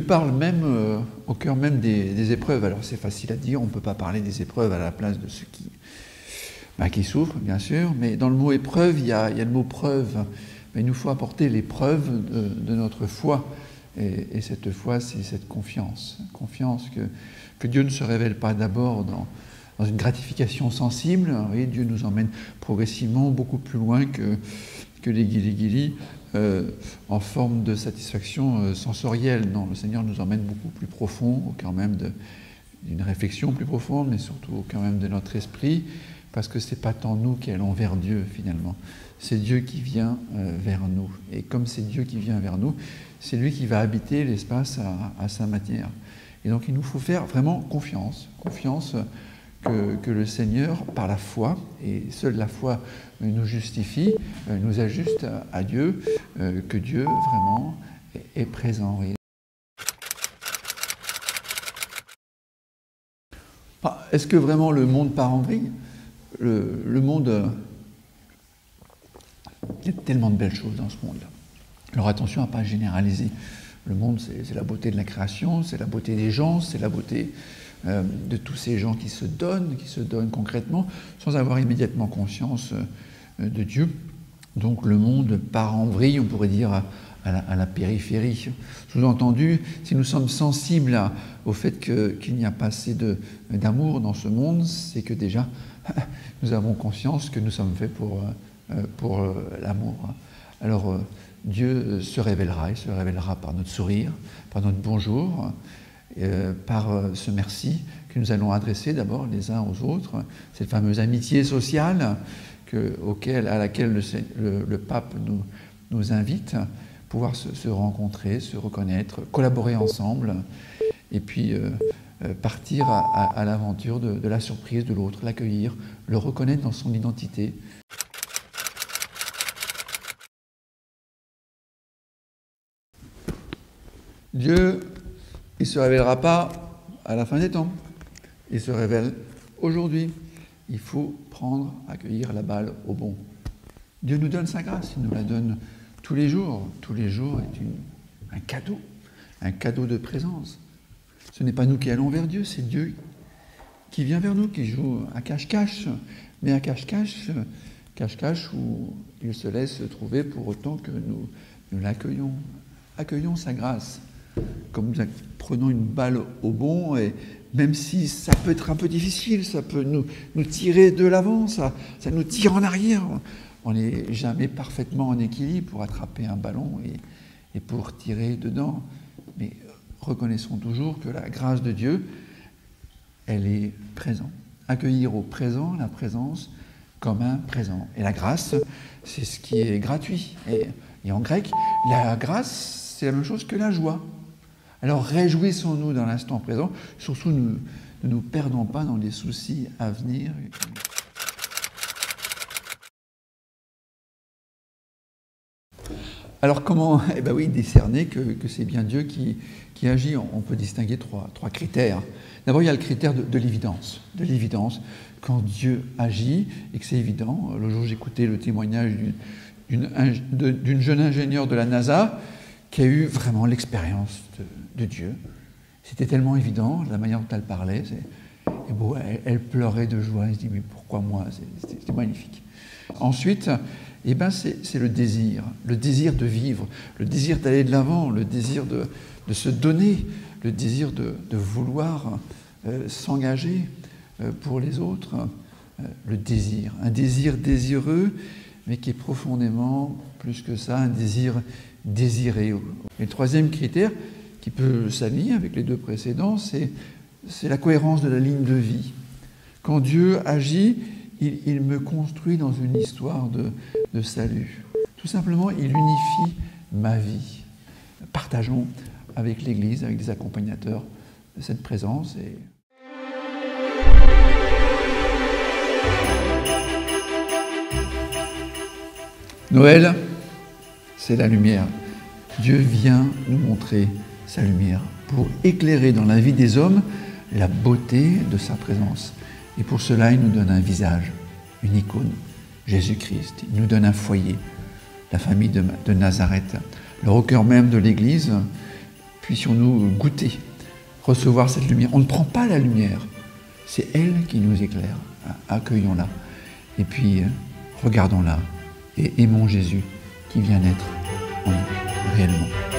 parle même au cœur même des épreuves. Alors c'est facile à dire, on ne peut pas parler des épreuves à la place de ceux qui souffrent, bien sûr, mais dans le mot épreuve, il y a le mot preuve. Mais il nous faut apporter les preuves de notre foi. Et cette foi, c'est cette confiance. Confiance que Dieu ne se révèle pas d'abord dans une gratification sensible. Oui, Dieu nous emmène progressivement beaucoup plus loin que les guili-guili, en forme de satisfaction sensorielle. Non, le Seigneur nous emmène beaucoup plus profond, au cœur même d'une réflexion plus profonde, mais surtout au cœur même de notre esprit, parce que ce n'est pas tant nous qui allons vers Dieu, finalement. C'est Dieu qui vient vers nous. Et comme c'est Dieu qui vient vers nous, c'est lui qui va habiter l'espace à sa matière. Et donc il nous faut faire vraiment confiance que le Seigneur, par la foi, et seule la foi nous justifie, nous ajuste à Dieu, que Dieu vraiment est présent. Est-ce que vraiment le monde part en vrille ? Le monde, il y a tellement de belles choses dans ce monde-là. Alors attention à ne pas généraliser. Le monde, c'est la beauté de la création, c'est la beauté des gens, c'est la beauté de tous ces gens qui se donnent concrètement, sans avoir immédiatement conscience de Dieu. Donc le monde part en vrille, on pourrait dire, à la périphérie. Sous-entendu, si nous sommes sensibles au fait qu'il n'y a pas assez d'amour dans ce monde, c'est que déjà, nous avons conscience que nous sommes faits pour l'amour. Alors, Dieu se révélera, il se révélera par notre sourire, par notre bonjour, par ce merci que nous allons adresser d'abord les uns aux autres, cette fameuse amitié sociale à laquelle le pape nous invite, pouvoir se rencontrer, se reconnaître, collaborer ensemble, et puis partir à l'aventure de la surprise de l'autre, l'accueillir, le reconnaître dans son identité. Dieu, il ne se révélera pas à la fin des temps. Il se révèle aujourd'hui. Il faut accueillir la balle au bond. Dieu nous donne sa grâce, il nous la donne tous les jours. Tous les jours est un cadeau de présence. Ce n'est pas nous qui allons vers Dieu, c'est Dieu qui vient vers nous, qui joue à cache-cache, mais à cache-cache où il se laisse trouver pour autant que nous l'accueillons. Accueillons sa grâce. Comme nous prenons une balle au bond, et même si ça peut être un peu difficile, ça peut nous tirer de l'avant, ça nous tire en arrière. On n'est jamais parfaitement en équilibre pour attraper un ballon et pour tirer dedans. Mais reconnaissons toujours que la grâce de Dieu, elle est présente. Accueillir au présent la présence comme un présent. Et la grâce, c'est ce qui est gratuit. Et en grec, la grâce, c'est la même chose que la joie. Alors réjouissons-nous dans l'instant présent, surtout ne nous perdons pas dans les soucis à venir. Alors comment discerner que c'est bien Dieu qui agit? On peut distinguer trois critères. D'abord, il y a le critère de l'évidence. De l'évidence, quand Dieu agit et que c'est évident. Le jour où j'écoutais le témoignage d'une jeune ingénieure de la NASA qui a eu vraiment l'expérience de Dieu. C'était tellement évident, la manière dont elle parlait. Elle pleurait de joie. Elle se dit, mais pourquoi moi? C'était magnifique. Ensuite, c'est le désir de vivre, le désir d'aller de l'avant, le désir de se donner, le désir de vouloir s'engager pour les autres, un désir désireux, mais qui est profondément, plus que ça, un désir désiré. Et le troisième critère, qui peut s'aligner avec les deux précédents, c'est la cohérence de la ligne de vie. Quand Dieu agit, il me construit dans une histoire de salut. Tout simplement, il unifie ma vie. Partageons avec l'Église, avec des accompagnateurs, cette présence. Noël, c'est la lumière. Dieu vient nous montrer sa lumière pour éclairer dans la vie des hommes la beauté de sa présence. Et pour cela, il nous donne un visage, une icône, Jésus-Christ. Il nous donne un foyer, la famille de Nazareth. Alors au cœur même de l'Église, puissions-nous goûter, recevoir cette lumière. On ne prend pas la lumière, c'est elle qui nous éclaire. Accueillons-la. Et puis, regardons-la et aimons Jésus qui vient naître en nous, réellement.